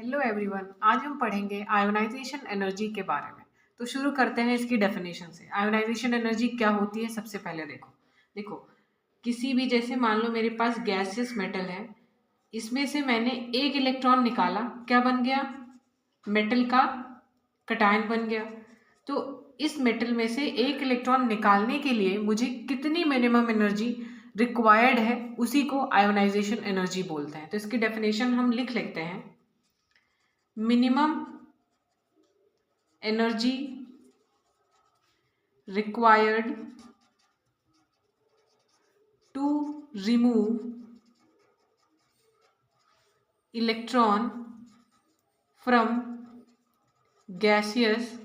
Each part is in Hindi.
हेलो एवरीवन, आज हम पढ़ेंगे आयोनाइजेशन एनर्जी के बारे में। तो शुरू करते हैं इसकी डेफिनेशन से। आयोनाइजेशन एनर्जी क्या होती है? सबसे पहले देखो किसी भी, जैसे मान लो मेरे पास गैसियस मेटल है, इसमें से मैंने एक इलेक्ट्रॉन निकाला, क्या बन गया? मेटल का कटायन बन गया। तो इस मेटल में से एक इलेक्ट्रॉन निकालने के लिए मुझे कितनी मिनिमम एनर्जी रिक्वायर्ड है, उसी को आयोनाइजेशन एनर्जी बोलते हैं। तो इसकी डेफिनेशन हम लिख लेते हैं। minimum energy required to remove electron from gaseous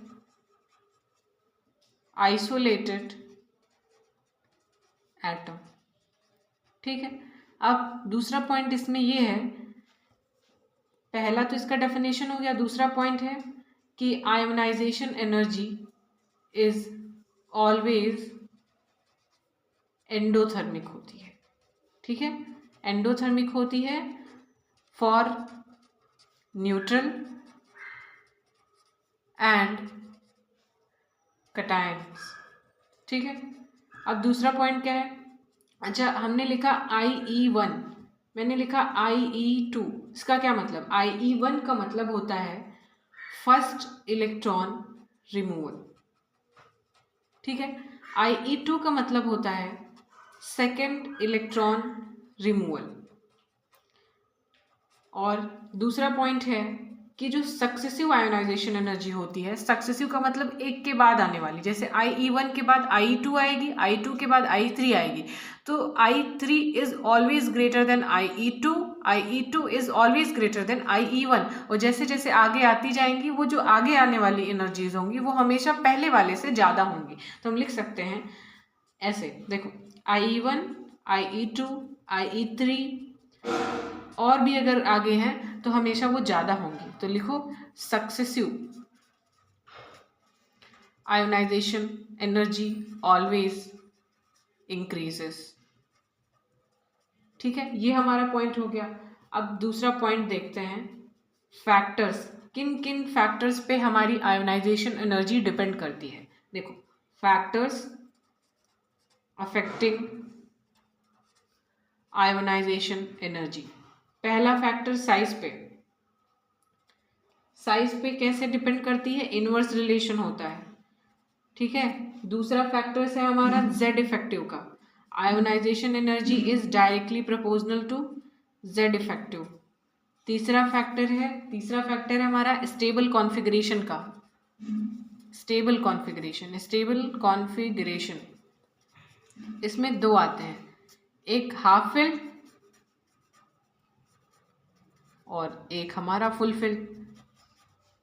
isolated atom। ठीक है, अब दूसरा पॉइंट इसमें ये है, पहला तो इसका डेफिनेशन हो गया, दूसरा पॉइंट है कि ionization energy is always endothermic होती है। ठीक है, एंडोथर्मिक होती है फॉर न्यूट्रल एंड कटायंस। ठीक है, अब दूसरा पॉइंट क्या है? अच्छा, हमने लिखा IE1, मैंने लिखा IE2। इसका क्या मतलब? IE1 का मतलब होता है फर्स्ट इलेक्ट्रॉन रिमूवल। ठीक है, IE2 का मतलब होता है सेकेंड इलेक्ट्रॉन रिमूवल। और दूसरा पॉइंट है कि जो सक्सेसिव आयोनाइजेशन एनर्जी होती है, सक्सेसिव का मतलब एक के बाद आने वाली, जैसे IE1 के बाद IE2 आएगी, I2 के बाद I3 आएगी, तो I3 is always greater than IE2, IE2 is always greater than IE1। और जैसे जैसे आगे आती जाएंगी, वो जो आगे आने वाली एनर्जीज होंगी वो हमेशा पहले वाले से ज़्यादा होंगी। तो हम लिख सकते हैं ऐसे, देखो IE1, IE2, IE3 और भी अगर आगे हैं तो हमेशा वो ज़्यादा होंगी। तो लिखो successive ionization energy always increases. ठीक है, ये हमारा पॉइंट हो गया। अब दूसरा पॉइंट देखते हैं, फैक्टर्स। किन किन फैक्टर्स पे हमारी आयोनाइजेशन एनर्जी डिपेंड करती है? देखो, फैक्टर्स अफेक्टिंग आयोनाइजेशन एनर्जी। पहला फैक्टर साइज पे। साइज पे कैसे डिपेंड करती है? इनवर्स रिलेशन होता है। ठीक है, दूसरा फैक्टर है हमारा जेड इफेक्टिव का। Ionization energy is directly proportional to Z effective. तीसरा फैक्टर है हमारा स्टेबल कॉन्फ़िगरेशन का। स्टेबल कॉन्फ़िगरेशन इसमें दो आते हैं, एक हाफ फिल्ड और एक हमारा फुल फिल्ड।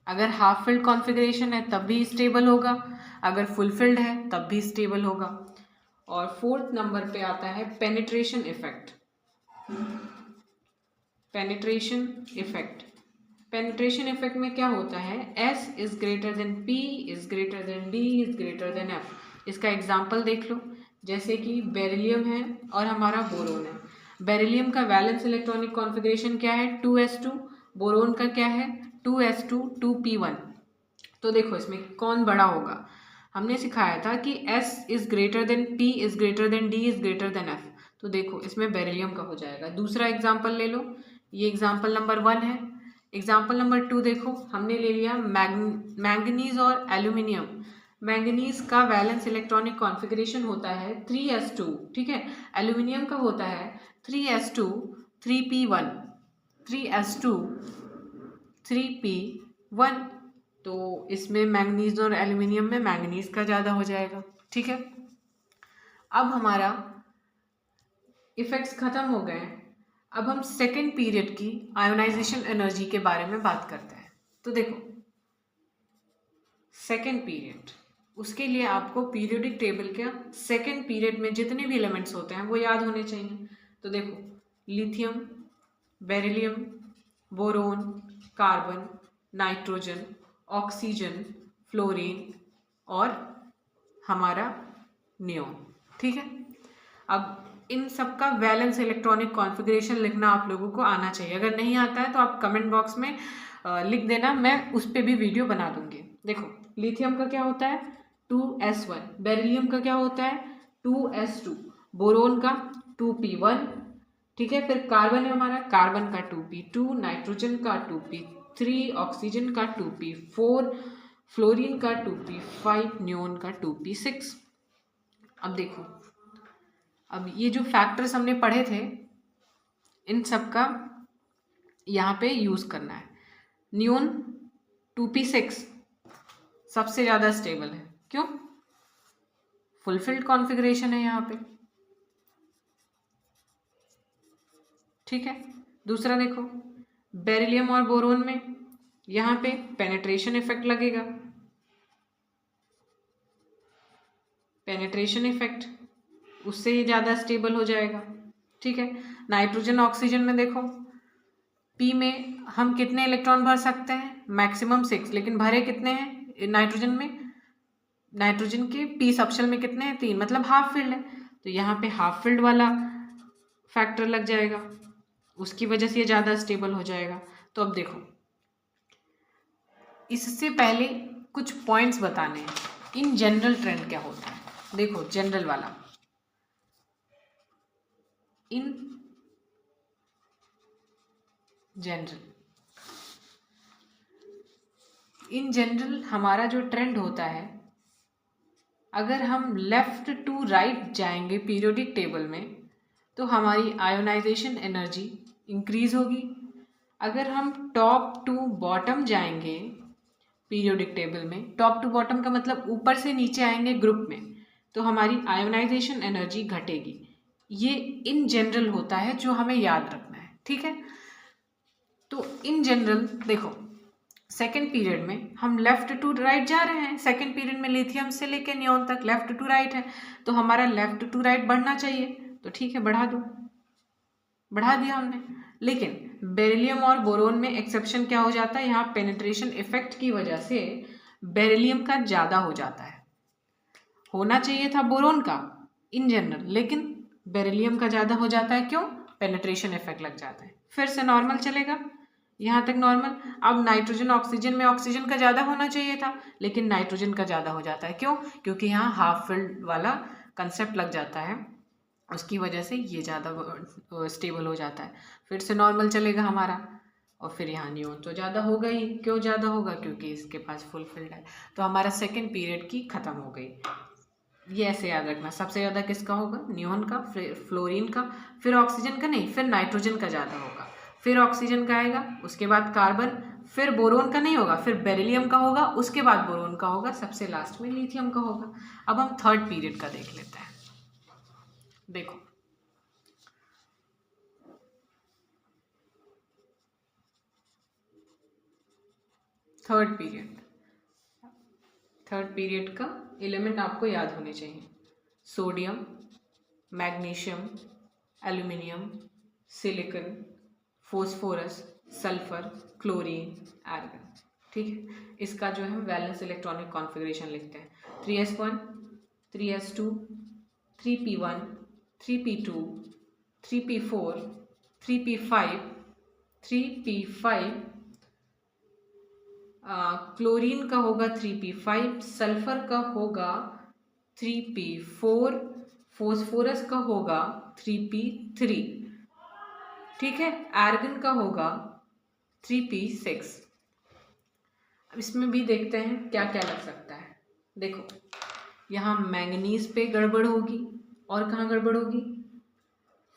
अगर हाफ फिल्ड कॉन्फ़िगरेशन है तब भी स्टेबल होगा, अगर फुल फिल्ड है तब भी स्टेबल होगा। और फोर्थ नंबर पे आता है पेनिट्रेशन इफेक्ट। पेनिट्रेशन इफेक्ट में क्या होता है? S is greater than P is greater than D is greater than F। इसका एग्जाम्पल देख लो, जैसे कि बेरिलियम है और हमारा बोरोन है। बेरिलियम का वैलेंस इलेक्ट्रॉनिक कॉन्फ़िगरेशन क्या है? 2s2। बोरोन का क्या है? 2s2 2p1। तो देखो इसमें कौन बड़ा होगा? हमने सिखाया था कि S is greater than P is greater than D is greater than F। तो देखो इसमें बेरिलियम का हो जाएगा। दूसरा एग्जाम्पल ले लो, ये एग्जाम्पल नंबर 1 है। एग्जाम्पल नंबर 2 देखो, हमने ले लिया मैंगनीज और एल्यूमिनियम। मैंगनीज का वैलेंस इलेक्ट्रॉनिक कॉन्फ़िगरेशन होता है 3s2। ठीक है, एल्यूमिनियम का होता है 3s2 3p1। 3s2 3p1। तो इसमें मैंगनीज और एल्यूमिनियम में मैंगनीज का ज़्यादा हो जाएगा। ठीक है, अब हमारा इफेक्ट्स खत्म हो गए। अब हम सेकेंड पीरियड की आयोनाइजेशन एनर्जी के बारे में बात करते हैं। तो देखो सेकेंड पीरियड, उसके लिए आपको पीरियोडिक टेबल के सेकेंड पीरियड में जितने भी एलिमेंट्स होते हैं वो याद होने चाहिए। तो देखो, lithium, beryllium, boron, carbon, nitrogen, oxygen, fluorine और हमारा नियोन। ठीक है, अब इन सब का वैलेंस इलेक्ट्रॉनिक कॉन्फ़िगरेशन लिखना आप लोगों को आना चाहिए। अगर नहीं आता है तो आप कमेंट बॉक्स में लिख देना, मैं उस पर भी वीडियो बना दूंगी। देखो लिथियम का क्या होता है 2s1, बेरिलियम का क्या होता है 2s2, बोरोन का 2p1, ठीक है। फिर कार्बन है हमारा, कार्बन का 2p2, नाइट्रोजन का 2p3, ऑक्सीजन का 2p4, फ्लोरीन का 2p5, नियोन का 2p6। अब देखो, अब ये जो फैक्टर्स हमने पढ़े थे इन सब का यहाँ पे यूज करना है। नियोन 2p6 सबसे ज्यादा स्टेबल है, क्यों? फुलफिल्ड कॉन्फ़िगरेशन है यहाँ पे, ठीक है। दूसरा देखो, बेरिलियम और बोरोन में यहाँ पे पेनेट्रेशन इफेक्ट लगेगा, पेनेट्रेशन इफेक्ट, उससे ये ज़्यादा स्टेबल हो जाएगा, ठीक है। नाइट्रोजन ऑक्सीजन में देखो, पी में हम कितने इलेक्ट्रॉन भर सकते हैं, मैक्सिमम 6, लेकिन भरे कितने हैं नाइट्रोजन में, नाइट्रोजन के पी सबशेल में कितने हैं 3, मतलब हाफ फिल्ड है, तो यहाँ पे हाफ फिल्ड वाला फैक्टर लग जाएगा, उसकी वजह से ये ज़्यादा स्टेबल हो जाएगा। तो अब देखो, इससे पहले कुछ पॉइंट्स बताने हैं, इन जनरल ट्रेंड क्या होता है। देखो जनरल वाला, इन जनरल हमारा जो ट्रेंड होता है, अगर हम लेफ्ट टू राइट जाएंगे पीरियोडिक टेबल में तो हमारी आयोनाइजेशन एनर्जी इंक्रीज होगी। अगर हम टॉप टू बॉटम जाएंगे पीरियोडिक टेबल में, टॉप टू बॉटम का मतलब ऊपर से नीचे आएंगे ग्रुप में, तो हमारी आयोनाइजेशन एनर्जी घटेगी। ये इन जनरल होता है जो हमें याद रखना है, ठीक है। तो इन जनरल देखो, सेकेंड पीरियड में हम लेफ्ट टू राइट जा रहे हैं, सेकेंड पीरियड में लिथियम से लेके नियोन तक लेफ्ट टू राइट है, तो हमारा लेफ्ट टू राइट बढ़ना चाहिए, तो ठीक है बढ़ा दो, बढ़ा दिया हमने। लेकिन बेरिलियम और बोरोन में एक्सेप्शन क्या हो जाता है, यहाँ पेनिट्रेशन इफेक्ट की वजह से बेरिलियम का ज़्यादा हो जाता है, होना चाहिए था बोरोन का इन जनरल, लेकिन बेरिलियम का ज़्यादा हो जाता है, क्यों? पेनिट्रेशन इफेक्ट लग जाता है। फिर से नॉर्मल चलेगा, यहाँ तक नॉर्मल। अब नाइट्रोजन ऑक्सीजन में ऑक्सीजन का ज़्यादा होना चाहिए था, लेकिन नाइट्रोजन का ज़्यादा हो जाता है, क्यों? क्योंकि यहाँ हाफ फिल्ड वाला कंसेप्ट लग जाता है, उसकी वजह से ये ज़्यादा स्टेबल हो जाता है। फिर से नॉर्मल चलेगा हमारा, और फिर यहाँ नियोन तो ज़्यादा होगा ही, क्यों ज़्यादा होगा? क्योंकि इसके पास फुल फिल्ड है। तो हमारा सेकेंड पीरियड की ख़त्म हो गई। ये ऐसे याद रखना, सबसे ज़्यादा किसका होगा? नियोन का, फिर फ्लोरीन का, फिर ऑक्सीजन का नहीं, फिर नाइट्रोजन का ज़्यादा होगा, फिर ऑक्सीजन का आएगा, उसके बाद कार्बन, फिर बोरोन का नहीं होगा, फिर बेरिलियम का होगा, उसके बाद बोरोन का होगा, सबसे लास्ट में लिथियम का होगा। अब हम थर्ड पीरियड का देख लेते हैं। देखो थर्ड पीरियड का एलिमेंट आपको याद होने चाहिए, sodium, magnesium, aluminium, silicon, phosphorus, sulphur, chlorine, argon, ठीक है। इसका जो है वैलेंस इलेक्ट्रॉनिक कॉन्फ़िगरेशन लिखते हैं, 3s1, 3s2, 3p1, 3p2, 3p4, 3p5, 3p5, chlorine का होगा 3p5, सल्फर का होगा 3p4, फॉस्फोरस का होगा 3p3, ठीक है। आर्गन का होगा 3p6। अब इसमें भी देखते हैं क्या क्या लग सकता है। देखो यहाँ मैंगनीज पे गड़बड़ होगी, और कहाँ गड़बड़ होगी?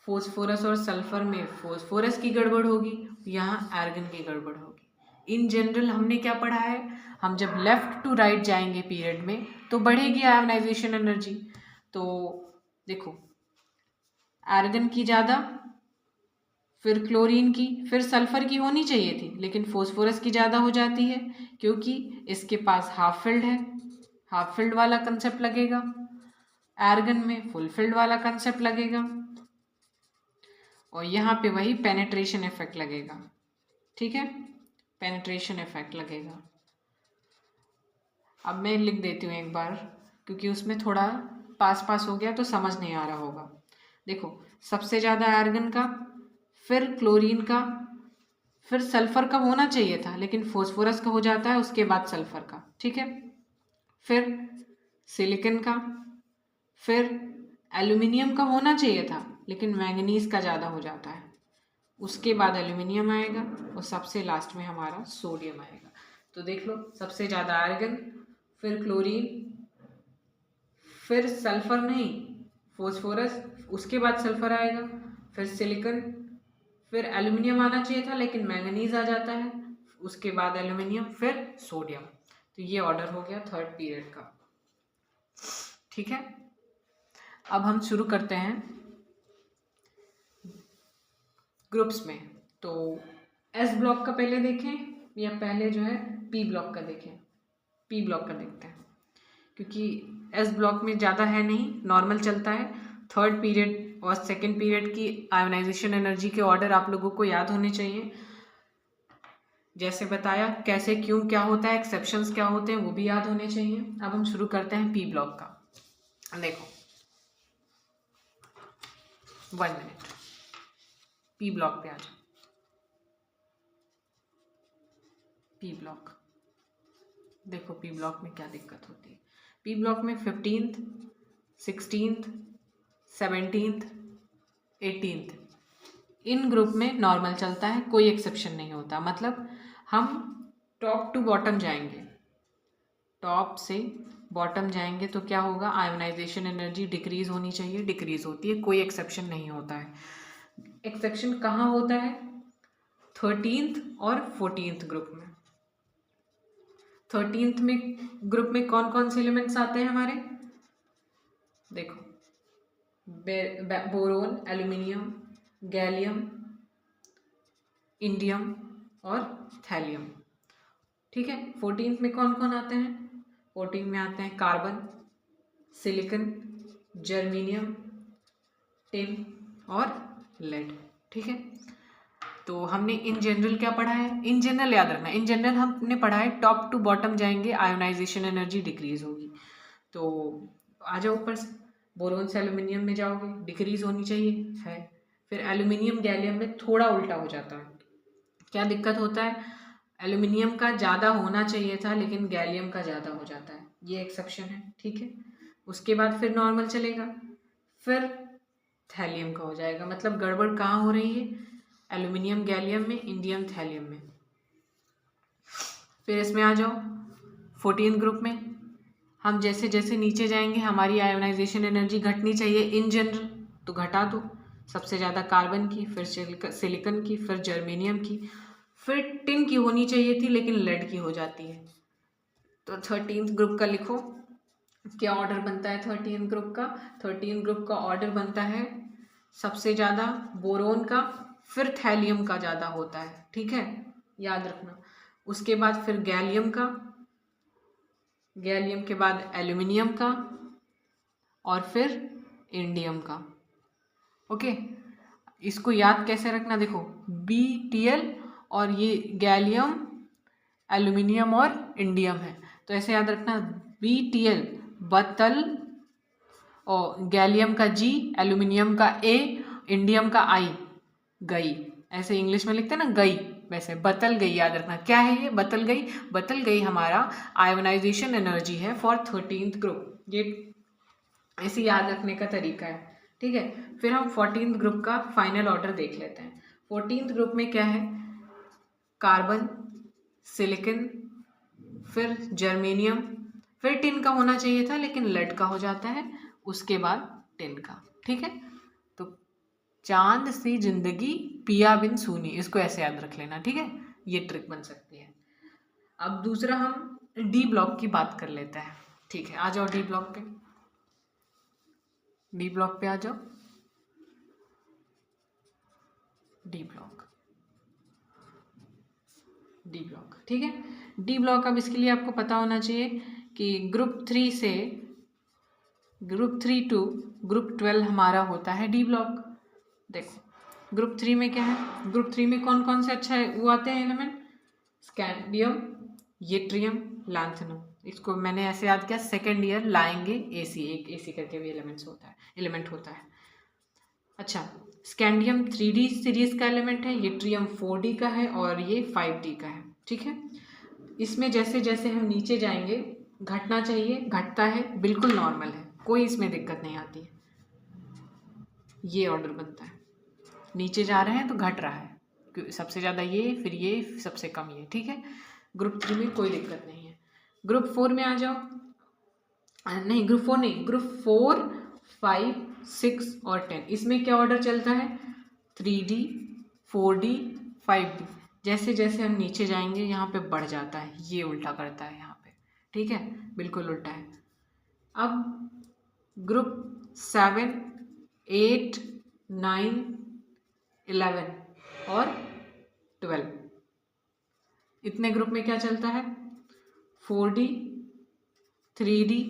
फॉस्फोरस और सल्फर में फॉस्फोरस की गड़बड़ होगी, यहाँ आर्गन की गड़बड़ होगी। इन जनरल हमने क्या पढ़ा है, हम जब लेफ्ट टू राइट जाएंगे पीरियड में तो बढ़ेगी आयोनाइजेशन एनर्जी। तो देखो आर्गन की ज़्यादा, फिर क्लोरीन की, फिर सल्फर की होनी चाहिए थी, लेकिन फॉस्फोरस की ज़्यादा हो जाती है क्योंकि इसके पास हाफ फिल्ड है, हाफ फिल्ड वाला कंसेप्ट लगेगा। आर्गन में फुल फिल्ड वाला कंसेप्ट लगेगा, और यहाँ पे वही पेनिट्रेशन इफेक्ट लगेगा, ठीक है, पेनिट्रेशन इफेक्ट लगेगा। अब मैं लिख देती हूँ एक बार, क्योंकि उसमें थोड़ा पास हो गया तो समझ नहीं आ रहा होगा। देखो सबसे ज़्यादा आर्गन का, फिर क्लोरीन का, फिर सल्फर का होना चाहिए था लेकिन फॉस्फोरस का हो जाता है, उसके बाद सल्फर का, ठीक है। फिर सिलिकॉन का, फिर एल्यूमिनियम का होना चाहिए था लेकिन मैंगनीज का ज़्यादा हो जाता है, उसके बाद एल्यूमिनियम आएगा और सबसे लास्ट में हमारा सोडियम आएगा। तो देख लो, सबसे ज़्यादा आर्गन, फिर क्लोरीन, फिर सल्फर नहीं फॉस्फोरस, उसके बाद सल्फर आएगा, फिर सिलिकॉन, फिर एल्यूमिनियम आना चाहिए था लेकिन मैंगनीज आ जाता है, उसके बाद एल्यूमिनियम, फिर सोडियम। तो ये ऑर्डर हो गया थर्ड पीरियड का, ठीक है। अब हम शुरू करते हैं ग्रुप्स में। तो एस ब्लॉक का पहले देखें या पहले जो है पी ब्लॉक का देखें? पी ब्लॉक का देखते हैं, क्योंकि एस ब्लॉक में ज़्यादा है नहीं, नॉर्मल चलता है। थर्ड पीरियड और सेकेंड पीरियड की आयोनाइजेशन एनर्जी के ऑर्डर आप लोगों को याद होने चाहिए, जैसे बताया कैसे क्यों क्या होता है, एक्सेप्शंस क्या होते हैं वो भी याद होने चाहिए। अब हम शुरू करते हैं पी ब्लॉक का। देखो 1 मिनट, पी ब्लॉक पे आ जाओ। पी ब्लॉक देखो, पी ब्लॉक में क्या दिक्कत होती है। पी ब्लॉक में 15th 16th 17th 18th इन ग्रुप में नॉर्मल चलता है, कोई एक्सेप्शन नहीं होता। मतलब हम टॉप टू बॉटम जाएंगे, टॉप से बॉटम जाएंगे तो क्या होगा, आयोनाइजेशन एनर्जी डिक्रीज होनी चाहिए, डिक्रीज होती है, कोई एक्सेप्शन नहीं होता है। एक्सेप्शन कहाँ होता है? 13th और 14th ग्रुप में। 13th में ग्रुप में कौन कौन से एलिमेंट्स आते हैं हमारे? देखो, बोरोन, एल्यूमिनियम, गैलियम, इंडियम और थैलियम, ठीक है। 14th में कौन कौन आते हैं? 14 में आते हैं कार्बन, सिलिकॉन, जर्मेनियम, टिन और लेड, ठीक है। तो हमने इन जनरल क्या पढ़ा है? इन जनरल याद रखना, इन जनरल हमने पढ़ा है टॉप टू बॉटम जाएंगे आयोनाइजेशन एनर्जी डिक्रीज होगी। तो आ जाओ ऊपर से, बोरोन से एल्यूमिनियम में जाओगे, डिक्रीज होनी चाहिए है। फिर एल्यूमिनियम गैलियम में थोड़ा उल्टा हो जाता है। क्या दिक्कत होता है? एल्यूमिनियम का ज़्यादा होना चाहिए था लेकिन गैलियम का ज़्यादा हो जाता है, ये एक्सेप्शन है, ठीक है। उसके बाद फिर नॉर्मल चलेगा, फिर थैलियम का हो जाएगा। मतलब गड़बड़ कहाँ हो रही है? एल्यूमिनियम गैलियम में, इंडियम थैलियम में। फिर इसमें आ जाओ 14th ग्रुप में, हम जैसे जैसे नीचे जाएंगे हमारी आयोनाइजेशन एनर्जी घटनी चाहिए इन जनरल, तो घटा दो। सबसे ज़्यादा कार्बन की, फिर सिलिकॉन की, फिर जर्मेनियम की, फिर टिन की होनी चाहिए थी लेकिन लेड की हो जाती है। तो 13th ग्रुप का लिखो, क्या ऑर्डर बनता है 13th ग्रुप का? 13th ग्रुप का ऑर्डर बनता है सबसे ज़्यादा बोरोन का, फिर थैलियम का ज़्यादा होता है, ठीक है, याद रखना। उसके बाद फिर गैलियम का, गैलियम के बाद एल्यूमिनियम का और फिर इंडियम का, ओके। इसको याद कैसे रखना? देखो BTL और ये गैलियम, एल्यूमिनियम और इंडियम है, तो ऐसे याद रखना, BTL बतल और गैलियम का G, एल्यूमिनियम का A, इंडियम का I, गई। ऐसे इंग्लिश में लिखते हैं ना गई, वैसे बतल गई याद रखना। क्या है ये बतल गई? बतल गई हमारा आयोनाइजेशन एनर्जी है फॉर 13th ग्रुप। ये ऐसे याद रखने का तरीका है, ठीक है। फिर हम 14th ग्रुप का फाइनल ऑर्डर देख लेते हैं। 14th ग्रुप में क्या है? कार्बन, सिलिकॉन, फिर जर्मेनियम, फिर टिन का होना चाहिए था लेकिन लेड का हो जाता है, उसके बाद टिन का, ठीक है। तो चांद सी जिंदगी पिया बिन सूनी, इसको ऐसे याद रख लेना, ठीक है, ये ट्रिक बन सकती है। अब दूसरा हम डी ब्लॉक की बात कर लेते हैं, ठीक है। आ जाओ डी ब्लॉक पे, डी ब्लॉक पे आ जाओ। डी ब्लॉक, डी ब्लॉक, ठीक है। डी ब्लॉक, अब इसके लिए आपको पता होना चाहिए कि ग्रुप 3 से ग्रुप 3 टू ग्रुप 12 हमारा होता है डी ब्लॉक। देखो ग्रुप 3 में क्या है? ग्रुप 3 में कौन कौन से अच्छा है वो आते हैं एलिमेंट? Scandium, yttrium, lanthanum. इसको मैंने ऐसे याद किया, सेकेंड ईयर लाएंगे AC, एक AC करके भी एलिमेंट होता है। अच्छा, स्कैंडियम 3D सीरीज का एलिमेंट है, ये ट्रियम 4D का है और ये 5D का है। ठीक है, इसमें जैसे जैसे हम नीचे जाएंगे घटना चाहिए, घटता है, बिल्कुल नॉर्मल है, कोई इसमें दिक्कत नहीं आती है। ये ऑर्डर बनता है, नीचे जा रहे हैं तो घट रहा है, सबसे ज़्यादा ये, फिर ये, सबसे कम ये। ठीक है, ग्रुप 3 में कोई दिक्कत नहीं है। ग्रुप 4 में आ जाओ, नहीं ग्रुप 4 नहीं, ग्रुप 4, 5, 6 और 10, इसमें क्या ऑर्डर चलता है? 3D, 4D, 5D। जैसे जैसे हम नीचे जाएंगे यहाँ पे बढ़ जाता है, ये उल्टा करता है यहाँ पे। ठीक है, बिल्कुल उल्टा है। अब ग्रुप 7, 8, 9, 11 और 12, इतने ग्रुप में क्या चलता है? 4D, 3D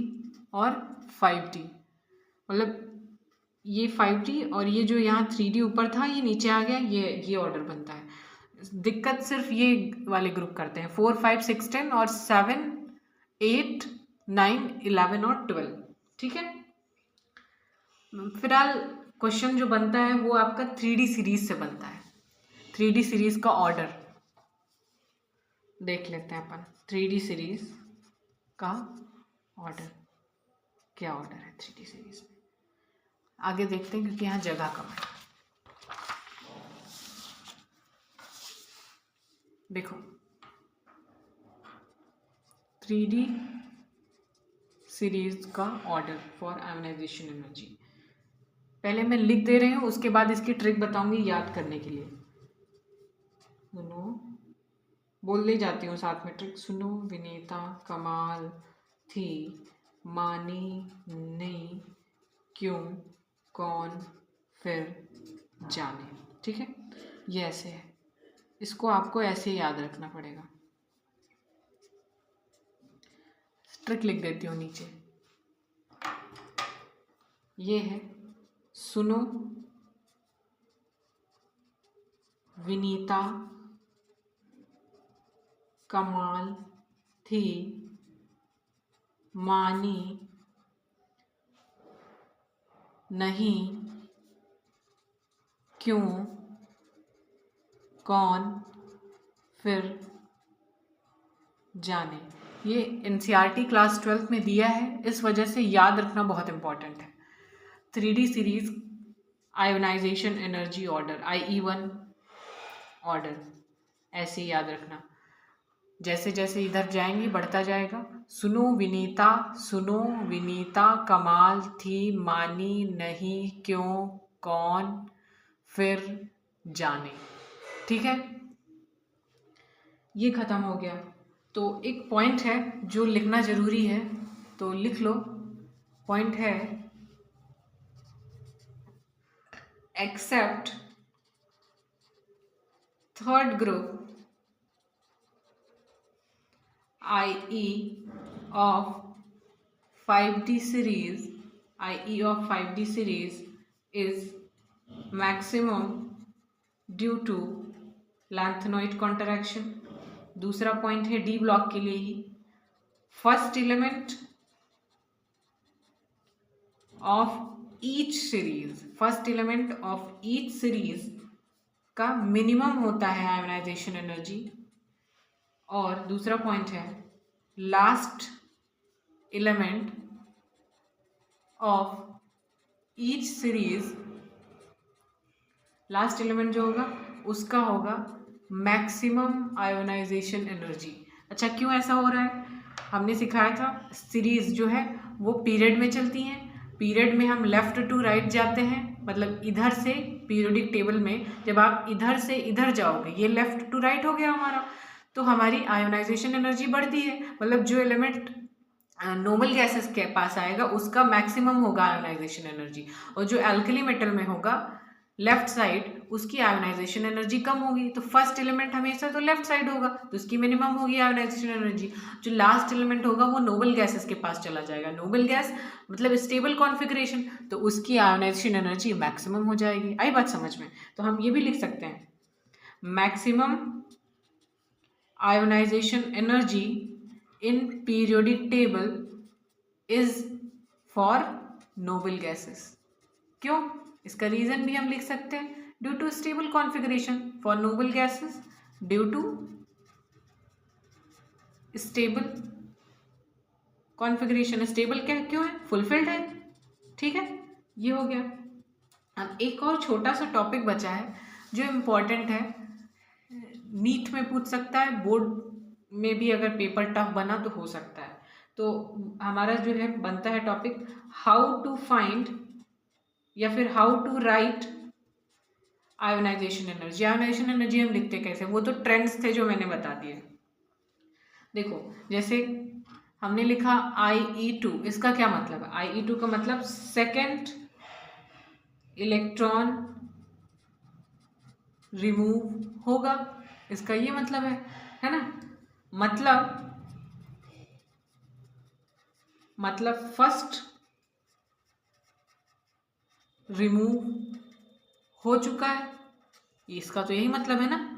और 5D। मतलब ये 5D और ये जो यहाँ 3D ऊपर था ये नीचे आ गया, ये ऑर्डर बनता है। दिक्कत सिर्फ ये वाले ग्रुप करते हैं, 4, 5, 6, 10 और 7, 8, 9, 11 और 12। ठीक है, फिलहाल क्वेश्चन जो बनता है वो आपका 3D सीरीज से बनता है। 3D सीरीज का ऑर्डर देख लेते हैं अपन। 3D सीरीज का ऑर्डर, क्या ऑर्डर है 3D सीरीज में, आगे देखते हैं क्योंकि यहाँ जगह कम है। देखो 3D सीरीज का ऑर्डर फॉर आयोनाइजेशन एनर्जी, पहले मैं लिख दे रही हूँ, उसके बाद इसकी ट्रिक बताऊंगी याद करने के लिए। सुनो, बोल ले जाती हूँ साथ में ट्रिक। सुनो, विनीता, कमाल, थी, मानी, नहीं, क्यों, कौन, फिर, जाने। ठीक है, ये ऐसे है, इसको आपको ऐसे याद रखना पड़ेगा। ट्रिक लिख देती हूँ नीचे, ये है सुनो, विनीता, कमाल, थी, मानी, नहीं, क्यों, कौन, फिर, जाने। ये एनसीईआरटी क्लास 12th में दिया है, इस वजह से याद रखना बहुत इंपॉर्टेंट है। 3D series ionization energy order, IE1 order, ऐसे ही याद रखना। जैसे जैसे इधर जाएंगे बढ़ता जाएगा। सुनो विनीता, सुनो विनीता, कमाल, थी, मानी, नहीं, क्यों, कौन, फिर, जाने। ठीक है, ये खत्म हो गया। तो एक पॉइंट है जो लिखना जरूरी है, तो लिख लो। पॉइंट है except third group IE of 5D series, IE of 5D series is maximum due to lanthanide contraction। दूसरा पॉइंट है डी ब्लॉक के लिए ही, first element of each series, first element of each series का मिनिमम होता है आयोनाइजेशन एनर्जी। और दूसरा पॉइंट है last element of each series, last element जो होगा उसका होगा मैक्सिमम आयोनाइजेशन एनर्जी। अच्छा, क्यों ऐसा हो रहा है? हमने सिखाया था सीरीज जो है वो पीरियड में चलती हैं, पीरियड में हम लेफ्ट टू राइट जाते हैं, मतलब इधर से पीरियोडिक टेबल में जब आप इधर से इधर जाओगे, ये लेफ्ट टू राइट हो गया हमारा, तो हमारी आयोनाइजेशन एनर्जी बढ़ती है। मतलब जो एलिमेंट नॉर्मल गैसेस के पास आएगा उसका मैक्सिमम होगा आयोनाइजेशन एनर्जी, और जो एल्कली मेटल में होगा लेफ्ट साइड उसकी आयोनाइजेशन एनर्जी कम होगी। तो फर्स्ट एलिमेंट हमेशा तो लेफ्ट साइड होगा तो उसकी मिनिमम होगी आयोनाइजेशन एनर्जी। जो लास्ट एलिमेंट होगा वो नोबल गैसेस के पास चला जाएगा, नोबल गैस मतलब स्टेबल कॉन्फ़िगरेशन, तो उसकी आयोनाइजेशन एनर्जी मैक्सिमम हो जाएगी। आई बात समझ में? तो हम ये भी लिख सकते हैं maximum ionization energy in periodic table is for noble gases. क्यों? इसका रीजन भी हम लिख सकते हैं, due to stable configuration for noble gases, due to stable configuration. Stable क्या क्यों है? फुलफिल्ड है। ठीक है, ये हो गया। अब एक और छोटा सा टॉपिक बचा है जो इम्पोर्टेंट है, नीट में पूछ सकता है, बोर्ड में भी अगर पेपर टफ बना तो हो सकता है। तो हमारा जो है बनता है टॉपिक हाउ टू फाइंड या फिर how to write ionization energy. Ionization energy हम लिखते कैसे, वो तो ट्रेंड्स थे जो मैंने बता दिए। देखो जैसे हमने लिखा IE2, इसका क्या मतलब है? IE2 का मतलब सेकेंड इलेक्ट्रॉन रिमूव होगा, इसका ये मतलब है ना। मतलब फर्स्ट रिमूव हो चुका है, इसका तो यही मतलब है ना।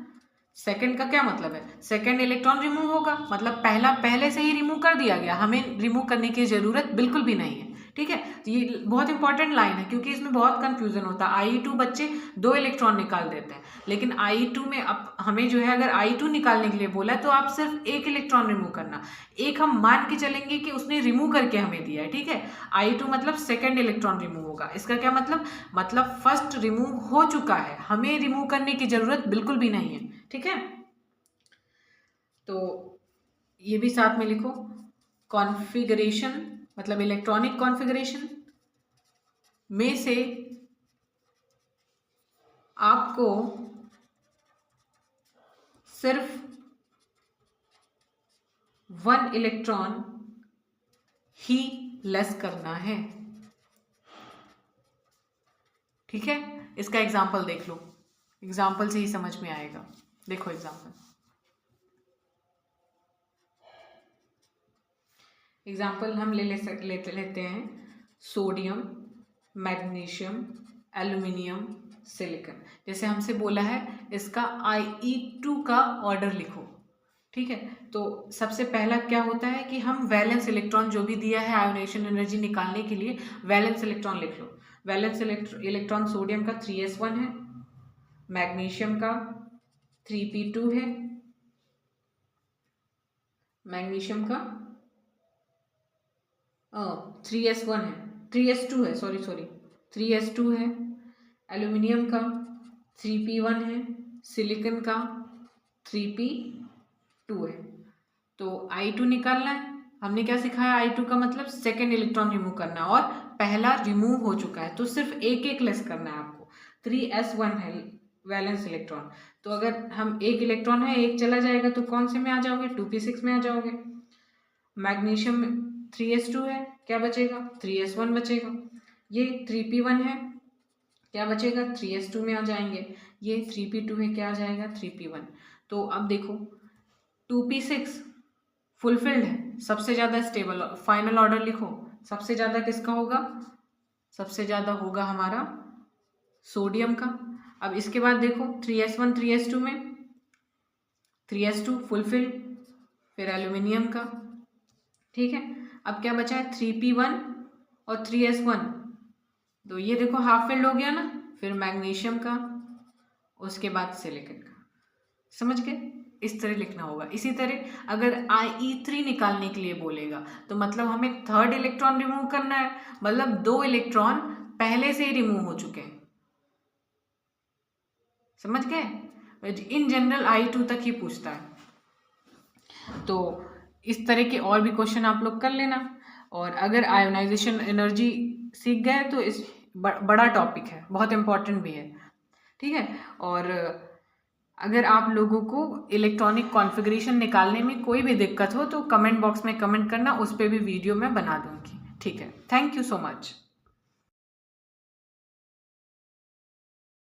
सेकंड का क्या मतलब है? सेकंड इलेक्ट्रॉन रिमूव होगा, मतलब पहला पहले से ही रिमूव कर दिया गया, हमें रिमूव करने की जरूरत बिल्कुल भी नहीं है। ठीक है, तो ये बहुत इंपॉर्टेंट लाइन है क्योंकि इसमें बहुत कंफ्यूजन होता है। IE2 बच्चे 2 इलेक्ट्रॉन निकाल देते हैं, लेकिन IE2 में अब हमें जो है अगर IE2 निकालने के लिए बोला है तो आप सिर्फ 1 इलेक्ट्रॉन रिमूव करना, एक हम मान के चलेंगे कि उसने रिमूव करके हमें दिया है। ठीक है, IE2 मतलब सेकेंड इलेक्ट्रॉन रिमूव होगा, इसका क्या मतलब फर्स्ट रिमूव हो चुका है, हमें रिमूव करने की जरूरत बिल्कुल भी नहीं है। ठीक है, तो ये भी साथ में लिखो। कॉन्फ़िगरेशन मतलब इलेक्ट्रॉनिक कॉन्फ़िगरेशन में से आपको सिर्फ 1 इलेक्ट्रॉन ही लेस करना है। ठीक है, इसका एग्जाम्पल देख लो, एग्जाम्पल से ही समझ में आएगा। देखो एग्जाम्पल हम लेते हैं सोडियम, मैग्नीशियम, एल्यूमिनियम, सिलिकॉन। जैसे हमसे बोला है इसका IE2 का ऑर्डर लिखो। ठीक है, तो सबसे पहला क्या होता है कि हम वैलेंस इलेक्ट्रॉन जो भी दिया है आयोनाइजेशन एनर्जी निकालने के लिए, वैलेंस इलेक्ट्रॉन लिख लो। वैलेंस इलेक्ट्रॉन सोडियम का 3s1 है, मैग्नीशियम का 3p2 है, मैग्नीशियम का 3s1 है, 3s2 है, सॉरी 3s2 है, एल्यूमिनियम का 3p1 है, सिलिकॉन का 3p2 है। तो I2 निकालना है, हमने क्या सिखाया? I2 का मतलब सेकेंड इलेक्ट्रॉन रिमूव करना, और पहला रिमूव हो चुका है तो सिर्फ एक लेस करना है आपको। 3s1 है वैलेंस इलेक्ट्रॉन, तो अगर हम एक इलेक्ट्रॉन है, एक चला जाएगा तो कौन से में आ जाओगे? 2p6 में आ जाओगे। मैग्नीशियम 3s2 है, क्या बचेगा? 3s1 बचेगा। ये 3p1 है, क्या बचेगा? 3s2 में आ जाएंगे। ये 3p2 है, क्या आ जाएगा? 3p1। तो अब देखो 2p6 फुलफिल्ड है, सबसे ज़्यादा स्टेबल। फाइनल ऑर्डर लिखो, सबसे ज़्यादा किसका होगा? सबसे ज़्यादा होगा हमारा सोडियम का। अब इसके बाद देखो 3s1 3s2 में 3s2 फुलफिल्ड, फिर एल्यूमिनियम का। ठीक है, अब क्या बचा है? 3p1 और 3s1, तो ये देखो हाफ फिल्ड हो गया ना। फिर मैग्नीशियम का, उसके बाद सिलिकॉन का। समझ गए? इस तरह लिखना होगा। इसी तरह अगर IE3 निकालने के लिए बोलेगा तो मतलब हमें थर्ड इलेक्ट्रॉन रिमूव करना है, मतलब 2 इलेक्ट्रॉन पहले से ही रिमूव हो चुके हैं। समझ गए? इन जनरल I2 तक ही पूछता है। तो इस तरह के और भी क्वेश्चन आप लोग कर लेना। और अगर आयोनाइजेशन एनर्जी सीख गए तो इस बड़ा टॉपिक है, बहुत इंपॉर्टेंट भी है। ठीक है, और अगर आप लोगों को इलेक्ट्रॉनिक कॉन्फ़िगरेशन निकालने में कोई भी दिक्कत हो तो कमेंट बॉक्स में कमेंट करना, उस पर भी वीडियो मैं बना दूंगी। ठीक है, थैंक यू सो मच।